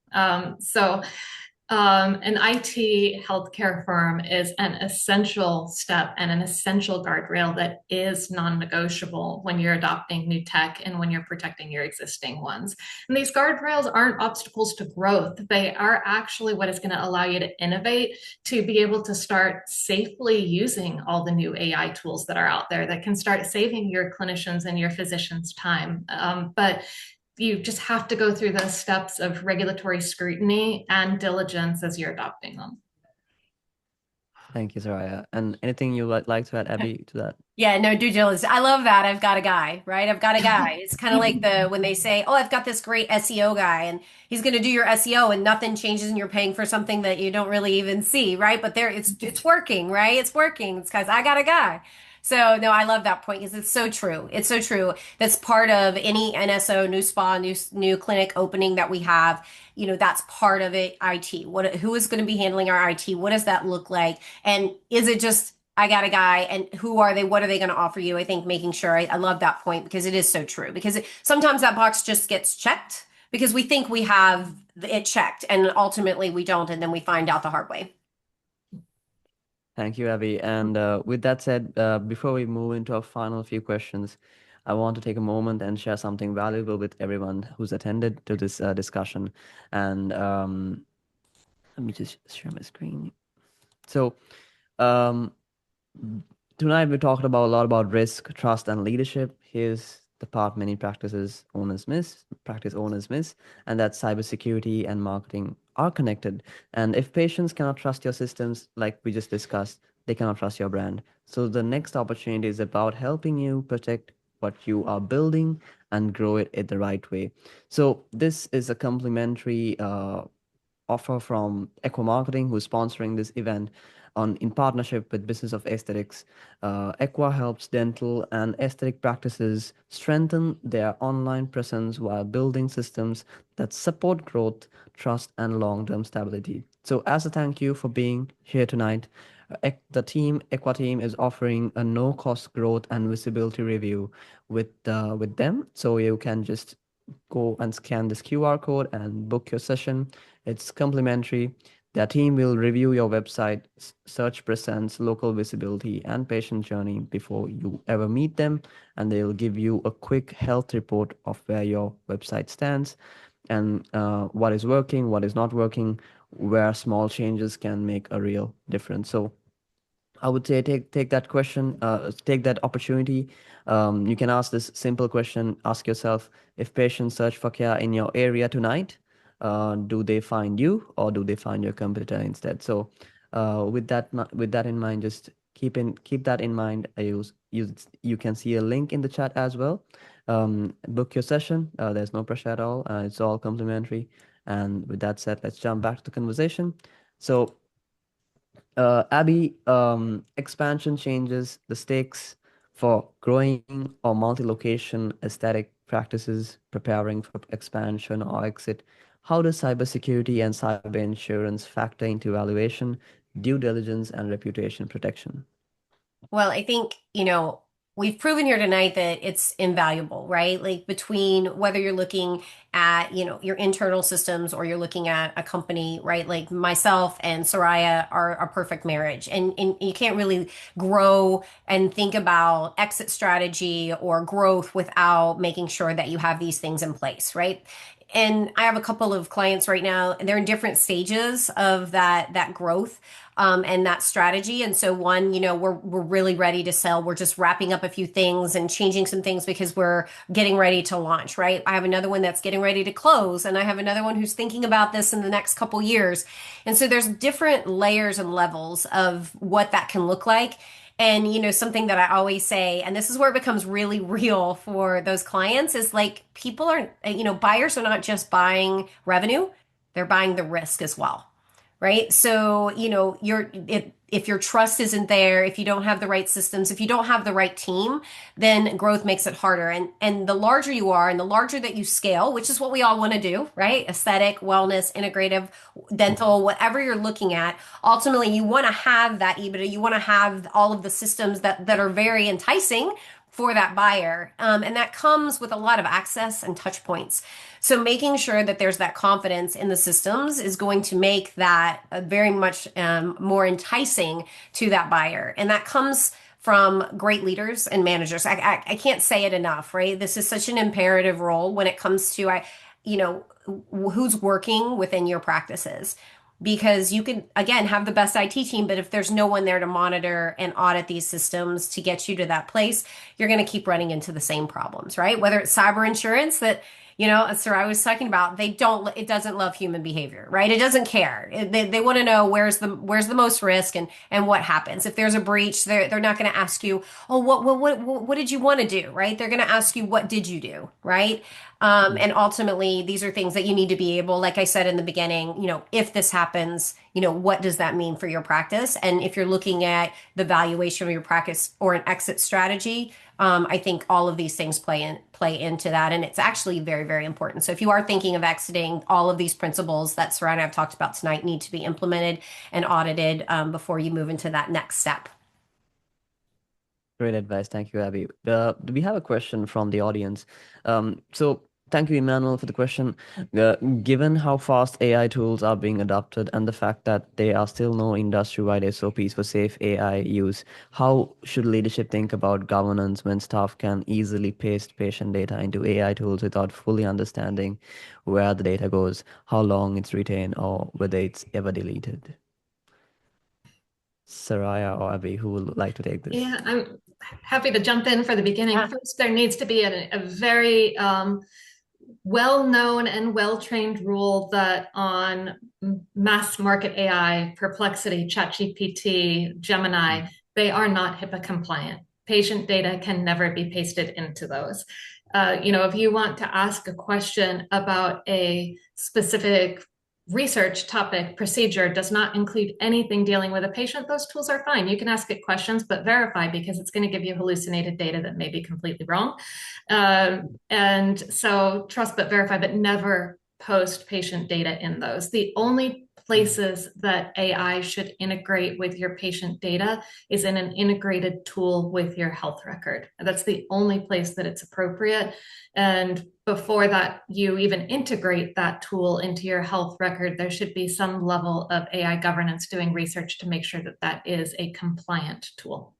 An IT healthcare firm is an essential step and an essential guardrail that is non-negotiable when you're adopting new tech and when you're protecting your existing ones. And these guardrails aren't obstacles to growth. They are actually what is going to allow you to innovate, to be able to start safely using all the new AI tools that are out there that can start saving your clinicians and your physicians time. But you just have to go through those steps of regulatory scrutiny and diligence as you're adopting them.
Thank you, Soraya. And anything you like to add, Abby, to that?
Yeah, no, due diligence. I love that. I've got a guy, right? I've got a guy. It's kind of like when they say, "Oh, I've got this great SEO guy, and he's going to do your SEO, and nothing changes, and you're paying for something that you don't really even see, right? But it's working, right? It's working. It's because I got a guy." So no, I love that point because it's so true. It's so true. That's part of any NSO, new spa, new clinic opening that we have. That's part of it. IT. Who is going to be handling our IT? What does that look like? And is it just I got a guy, and who are they? What are they going to offer you? I think making sure I love that point because it is so true. Because sometimes that box just gets checked because we think we have it checked, and ultimately we don't, and then we find out the hard way.
Thank you, Abby. And with that said, before we move into our final few questions, I want to take a moment and share something valuable with everyone who's attended to this discussion. And let me just share my screen. So tonight we talked about a lot about risk, trust, and leadership. Here's the part many practice owners miss, and that cybersecurity and marketing are connected. And if patients cannot trust your systems, like we just discussed, they cannot trust your brand. So the next opportunity is about helping you protect what you are building and grow it in the right way. So this is a complimentary offer from Equa Marketing, who's sponsoring this event in partnership with Business of Aesthetics. Equa helps dental and aesthetic practices strengthen their online presence while building systems that support growth, trust, and long-term stability. So as a thank you for being here tonight, the Equa team is offering a no-cost growth and visibility review with them. So you can just go and scan this QR code and book your session. It's complimentary. Their team will review your website, search presence, local visibility, and patient journey before you ever meet them, and they'll give you a quick health report of where your website stands and what is working, what is not working, where small changes can make a real difference. So I would say take that question, take that opportunity. You can ask this simple question. Ask yourself, if patients search for care in your area tonight, do they find you or do they find your competitor instead? So, with that in mind, just keep that in mind. You can see a link in the chat as well. Book your session. There's no pressure at all. It's all complimentary. And with that said, let's jump back to the conversation. So Abby, expansion changes the stakes for growing or multi-location aesthetic practices, preparing for expansion or exit. How does cybersecurity and cyber insurance factor into evaluation, due diligence, and reputation protection?
Well, I think, we've proven here tonight that it's invaluable, right? Like between whether you're looking at, your internal systems or you're looking at a company, right? Like myself and Soraya are a perfect marriage. And you can't really grow and think about exit strategy or growth without making sure that you have these things in place, right? And I have a couple of clients right now, and they're in different stages of that growth and that strategy. And so one, we're really ready to sell. We're just wrapping up a few things and changing some things because we're getting ready to launch, right? I have another one that's getting ready to close, and I have another one who's thinking about this in the next couple years. And so there's different layers and levels of what that can look like. And something that I always say, and this is where it becomes really real for those clients, is like people are, buyers are not just buying revenue, they're buying the risk as well, right? So, if your trust isn't there, if you don't have the right systems, if you don't have the right team, then growth makes it harder. And the larger you are and the larger that you scale, which is what we all want to do, right? Aesthetic, wellness, integrative, dental, whatever you're looking at, ultimately you want to have that EBITDA, you want to have all of the systems that are very enticing for that buyer. And that comes with a lot of access and touch points. So making sure that there's that confidence in the systems is going to make that very much more enticing to that buyer. And that comes from great leaders and managers. I can't say it enough, right? This is such an imperative role when it comes to, you know, who's working within your practices. Because you can, again, have the best IT team, but if there's no one there to monitor and audit these systems to get you to that place, you're going to keep running into the same problems, right? Whether it's cyber insurance that, as Sarai was talking about, it doesn't love human behavior, right? It doesn't care. They want to know where's the most risk and what happens. If there's a breach, they're not going to ask you, oh, what did you want to do, right? They're going to ask you, what did you do, right? And ultimately, these are things that you need to be able, like I said in the beginning, if this happens, what does that mean for your practice? And if you're looking at the valuation of your practice or an exit strategy, I think all of these things play into that. And it's actually very, very important. So if you are thinking of exiting, all of these principles that Sarai and I have talked about tonight need to be implemented and audited before you move into that next step.
Great advice. Thank you, Abby. We have a question from the audience. So thank you, Emmanuel, for the question. Given how fast AI tools are being adopted and the fact that there are still no industry-wide SOPs for safe AI use, how should leadership think about governance when staff can easily paste patient data into AI tools without fully understanding where the data goes, how long it's retained, or whether it's ever deleted? Saraya or Abby, who would like to take this?
Yeah, I'm happy to jump in for the beginning.
Yeah.
First, there needs to be a very well-known and well-trained rule that on mass market AI, Perplexity, ChatGPT, Gemini, they are not HIPAA compliant. Patient data can never be pasted into those. If you want to ask a question about a specific research topic, procedure does not include anything dealing with a patient, those tools are fine. You can ask it questions, but verify, because it's going to give you hallucinated data that may be completely wrong. And so trust but verify, but never post patient data in those. The only places that AI should integrate with your patient data is in an integrated tool with your health record. That's the only place that it's appropriate. And before that, you even integrate that tool into your health record, there should be some level of AI governance doing research to make sure that that is a compliant tool.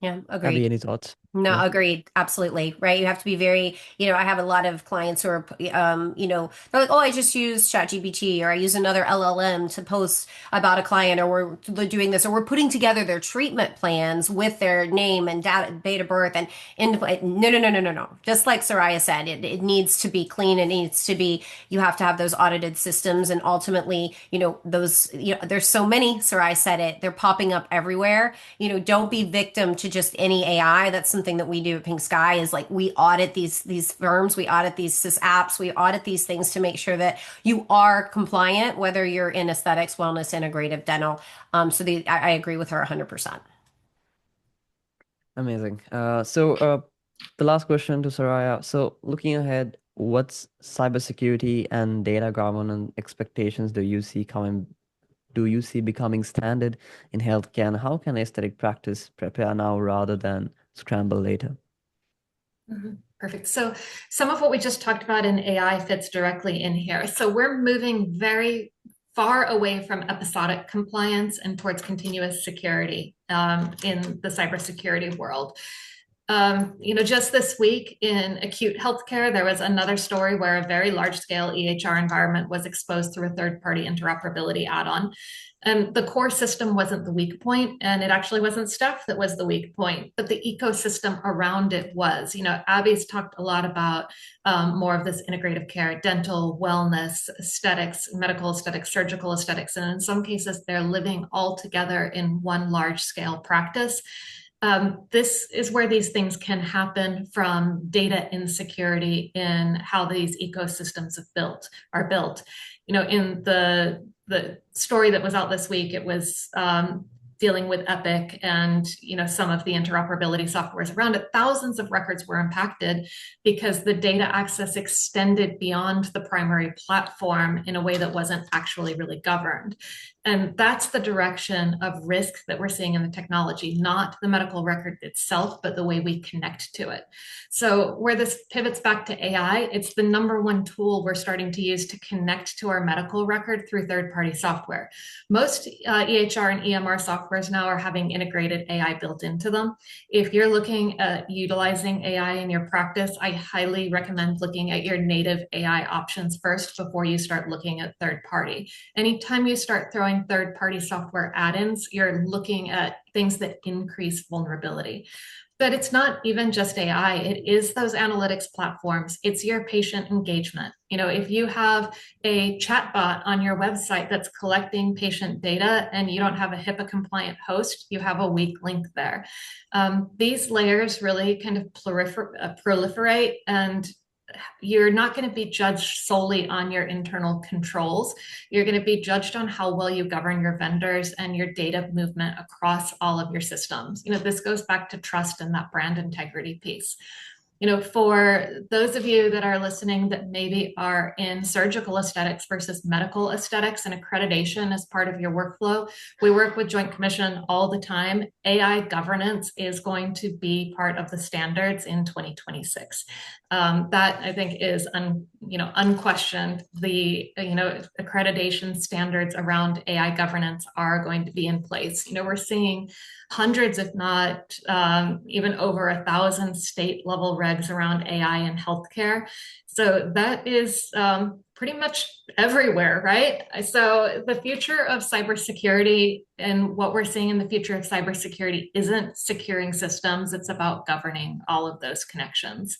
Yeah,
Abby,
agreed.
any thoughts?
No,
Yeah.
agreed. Absolutely. Right. You have to be very, I have a lot of clients who are, they're like, oh, I just use ChatGPT or I use another LLM to post about a client or we're doing this or we're putting together their treatment plans with their name and date of birth and no, no, no, no, no, no. Just like Soraya said, it needs to be clean. It needs to be, you have to have those audited systems and ultimately, there's so many, Soraya said it, they're popping up everywhere. Don't be victim to just any AI. That's something that we do at Pink Sky is like we audit these firms, we audit these apps, we audit these things to make sure that you are compliant, whether you're in aesthetics, wellness, integrative, dental. I agree with her 100%.
Amazing. So the last question to Soraya. So looking ahead, what's cybersecurity and data governance expectations do you see becoming standard in healthcare, and how can aesthetic practice prepare now rather than scramble later?
Perfect. So some of what we just talked about in AI fits directly in here. So we're moving very far away from episodic compliance and towards continuous security in the cybersecurity world. Just this week in acute healthcare, there was another story where a very large scale EHR environment was exposed through a third party interoperability add-on. And the core system wasn't the weak point, and it actually wasn't staff that was the weak point, but the ecosystem around it was. Abby's talked a lot about more of this integrative care, dental, wellness, aesthetics, medical aesthetics, surgical aesthetics, and in some cases, they're living all together in one large scale practice. This is where these things can happen from data insecurity in how these ecosystems are built. In the story that was out this week, it was dealing with Epic and some of the interoperability softwares around it. Thousands of records were impacted because the data access extended beyond the primary platform in a way that wasn't actually really governed. And that's the direction of risk that we're seeing in the technology, not the medical record itself, but the way we connect to it. So where this pivots back to AI, it's the number one tool we're starting to use to connect to our medical record through third-party software. Most EHR and EMR softwares now are having integrated AI built into them. If you're looking at utilizing AI in your practice, I highly recommend looking at your native AI options first before you start looking at third-party. Anytime you start throwing third-party software add-ins, you're looking at things that increase vulnerability. But it's not even just AI, it is those analytics platforms. It's your patient engagement. If you have a chatbot on your website that's collecting patient data and you don't have a HIPAA compliant host, you have a weak link there. These layers really kind of proliferate, and you're not going to be judged solely on your internal controls. You're going to be judged on how well you govern your vendors and your data movement across all of your systems. This goes back to trust and that brand integrity piece. For those of you that are listening that maybe are in surgical aesthetics versus medical aesthetics and accreditation as part of your workflow, we work with Joint Commission all the time. AI governance is going to be part of the standards in 2026. That I think is unquestioned. The accreditation standards around AI governance are going to be in place. We're seeing hundreds, if not even over 1,000 state level regs around AI in healthcare. So that is pretty much everywhere, right? So the future of cybersecurity and what we're seeing in the future of cybersecurity isn't securing systems, it's about governing all of those connections.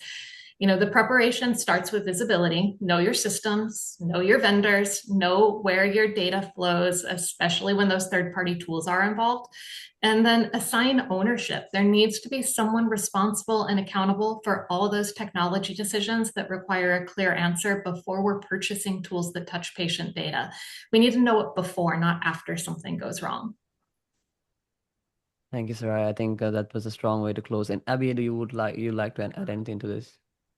The preparation starts with visibility. Know your systems, know your vendors, know where your data flows, especially when those third-party tools are involved. And then assign ownership. There needs to be someone responsible and accountable for all those technology decisions that require a clear answer before we're purchasing tools that touch patient data. We need to know it before, not after something goes wrong.
Thank you, Sarah. I think that was a strong way to close. And Abby, do you like to add anything to this?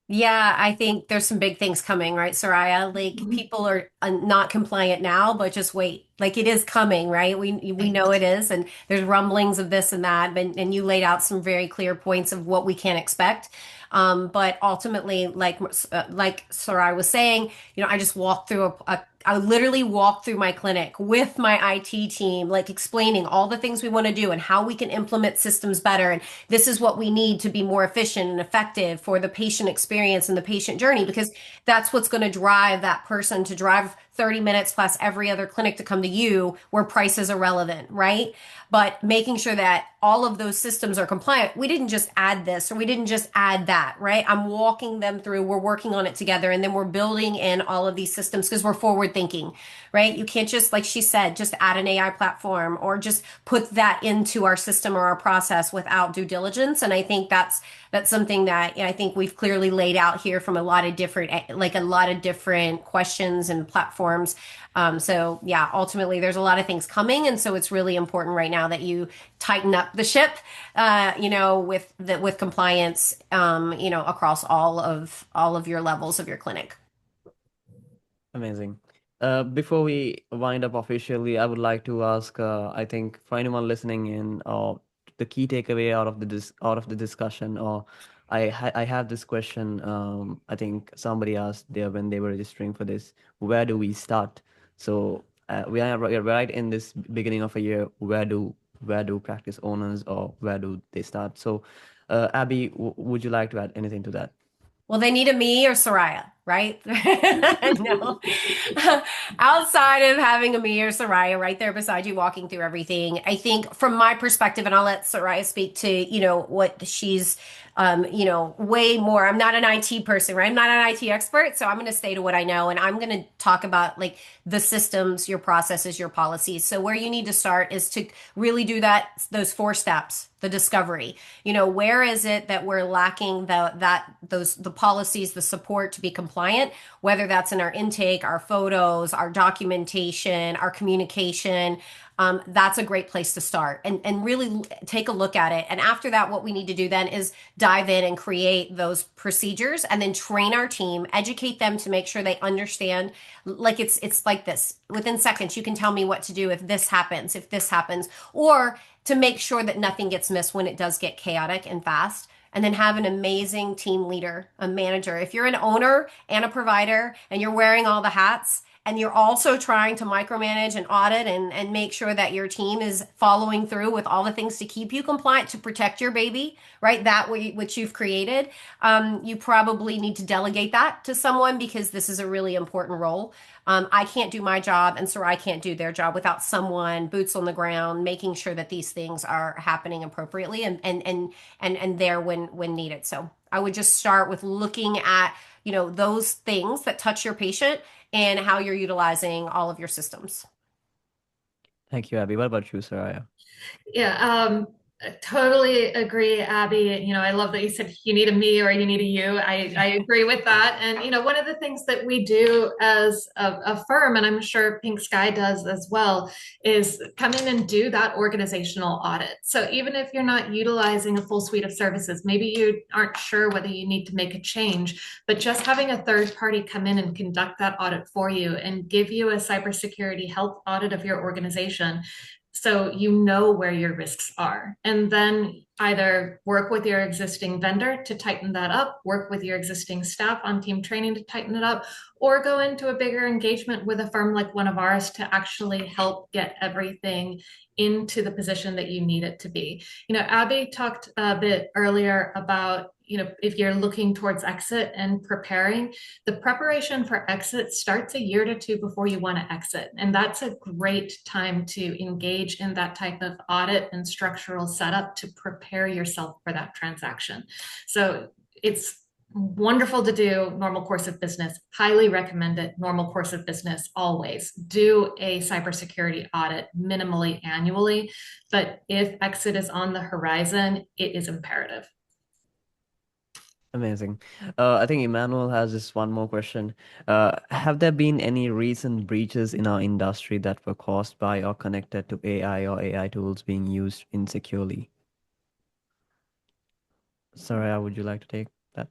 Yeah, I think there's some big things coming, right, Soraya? Like
Mhm.
people are not compliant now, but just wait. Like it is coming, right? We
Right.
know it is, and there's rumblings of this and that, and you laid out some very clear points of what we can expect. But ultimately, like Soraya was saying, I just walked through I literally walked through my clinic with my IT team, like explaining all the things we want to do and how we can implement systems better. And this is what we need to be more efficient and effective for the patient experience and the patient journey, because that's what's going to drive that person to drive 30 minutes plus every other clinic to come to you where price is irrelevant, right? But making sure that all of those systems are compliant. We didn't just add this or we didn't just add that, right? I'm walking them through, we're working on it together, and then we're building in all of these systems because we're forward thinking, right? You can't just, like she said, just add an AI platform or just put that into our system or our process without due diligence. And I think that's something that I think we've clearly laid out here from a lot of different, like a lot of different questions and platforms. So yeah, ultimately there's a lot of things coming, and so it's really important right now that you tighten up the ship, with compliance, across all of your levels of your clinic.
Amazing. Before we wind up officially, I would like to ask, I think for anyone listening in, the key takeaway out of the discussion, or I have this question. I think somebody asked there when they were registering for this, where do we start? So we are right in this beginning of a year. Where do practice owners, or where do they start? So, Abby, would you like to add anything to that?
Well, they need a me or Soraya, right? No. Outside of having a me or Soraya right there beside you walking through everything, I think from my perspective, and I'll let Soraya speak to, what she's, way more. I'm not an IT person, right? I'm not an IT expert, so I'm going to stay to what I know, and I'm going to talk about like the systems, your processes, your policies. So where you need to start is to really do those 4 steps, the discovery. Where is it that we're lacking the policies, the support to be compliant, whether that's in our intake, our photos, our documentation, our communication. That's a great place to start, and really take a look at it. And after that, what we need to do then is dive in and create those procedures, and then train our team, educate them to make sure they understand. Like it's like this. Within seconds, you can tell me what to do if this happens, or to make sure that nothing gets missed when it does get chaotic and fast. And then have an amazing team leader, a manager. If you're an owner and a provider and you're wearing all the hats, and you're also trying to micromanage and audit and make sure that your team is following through with all the things to keep you compliant, to protect your baby, right? Which you've created. You probably need to delegate that to someone, because this is a really important role. I can't do my job, and so I can't do their job without someone boots on the ground making sure that these things are happening appropriately and there when needed. So I would just start with looking at those things that touch your patient and how you're utilizing all of your systems.
Thank you, Abby. What about you, Saraya?
Yeah, I totally agree, Abby. I love that you said you need a me or you need a you. I agree with that. And, one of the things that we do as a firm, and I'm sure Pink Sky does as well, is come in and do that organizational audit. So even if you're not utilizing a full suite of services, maybe you aren't sure whether you need to make a change, but just having a third party come in and conduct that audit for you and give you a cybersecurity health audit of your organization, so you know where your risks are. And then either work with your existing vendor to tighten that up, work with your existing staff on team training to tighten it up, or go into a bigger engagement with a firm like one of ours to actually help get everything into the position that you need it to be. Abby talked a bit earlier about, if you're looking towards exit and preparing, the preparation for exit starts a year to two before you want to exit. And that's a great time to engage in that type of audit and structural setup to prepare yourself for that transaction. So it's wonderful to do normal course of business. Highly recommend it. Normal course of business, always. Do a cybersecurity audit minimally annually. But if exit is on the horizon, it is imperative.
Amazing. I think Emmanuel has just one more question. Have there been any recent breaches in our industry that were caused by or connected to AI or AI tools being used insecurely? Saraya, would you like to take that?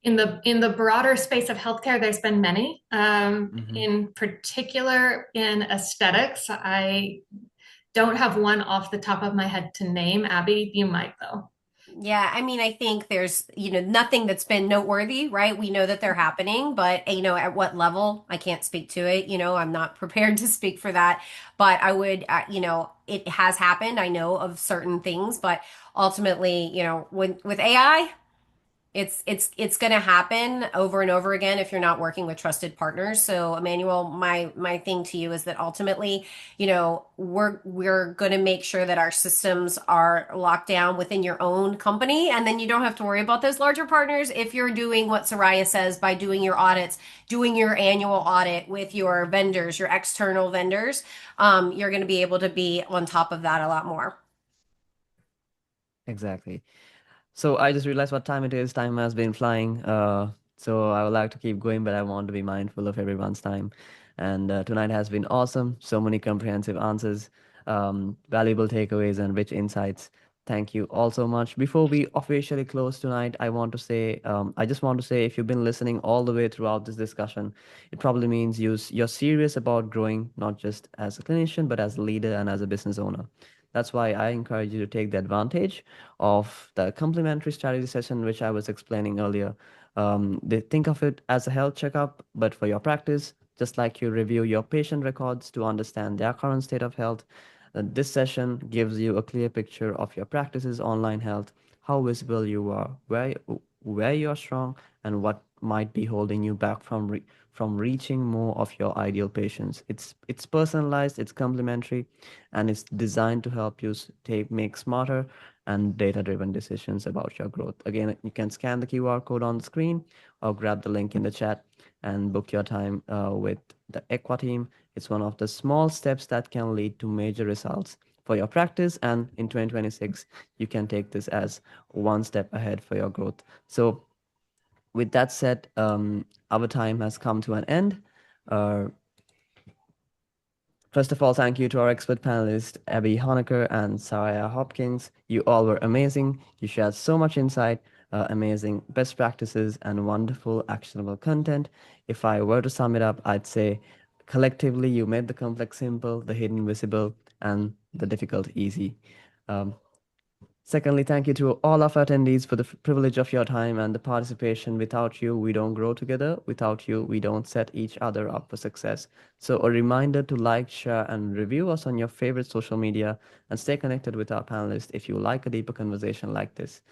In the broader space of healthcare, there's been many.
Hmm.
In particular, in aesthetics, I don't have one off the top of my head to name. Abby, you might though.
Yeah, I mean, I think there's, nothing that's been noteworthy, right? We know that they're happening, but, at what level, I can't speak to it. I'm not prepared to speak for that. But I would, it has happened. I know of certain things, but ultimately, with AI, it's going to happen over and over again if you're not working with trusted partners. So, Emmanuel, my thing to you is that ultimately, we're going to make sure that our systems are locked down within your own company, and then you don't have to worry about those larger partners if you're doing what Soraya says by doing your audits, doing your annual audit with your vendors, your external vendors. You're going to be able to be on top of that a lot more.
Exactly. So I just realized what time it is. Time has been flying. So I would like to keep going, but I want to be mindful of everyone's time. And tonight has been awesome. So many comprehensive answers, valuable takeaways, and rich insights. Thank you all so much. Before we officially close tonight, I just want to say, if you've been listening all the way throughout this discussion, it probably means you're serious about growing, not just as a clinician, but as a leader and as a business owner. That's why I encourage you to take the advantage of the complementary strategy session, which I was explaining earlier. They think of it as a health checkup, but for your practice, just like you review your patient records to understand their current state of health. This session gives you a clear picture of your practice's online health, how visible you are, where you are strong, and what might be holding you back from reaching more of your ideal patients. It's personalized, it's complementary, and it's designed to help you make smarter and data-driven decisions about your growth. Again, you can scan the QR code on the screen or grab the link in the chat and book your time with the Equa team. It's one of the small steps that can lead to major results for your practice. And in 2026, you can take this as one step ahead for your growth. So, with that said, our time has come to an end. Uh, First of all, thank you to our expert panelists, Abby Honecker and Saraya Hopkins. You all were amazing. You shared so much insight, amazing best practices, and wonderful actionable content. If I were to sum it up, I'd say collectively you made the complex simple, the hidden visible, and the difficult easy. Um, Secondly, thank you to all of our attendees for the privilege of your time and the participation. Without you, we don't grow together. Without you, we don't set each other up for success. So, a reminder to like, share, and review us on your favorite social media and stay connected with our panelists if you like a deeper conversation like this.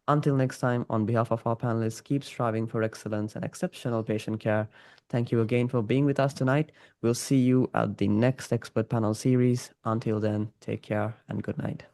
Until next time, on behalf of our panelists, keep striving for excellence and exceptional patient care. Thank you again for being with us tonight. We'll see you at the next expert panel series. Until then, take care and good night.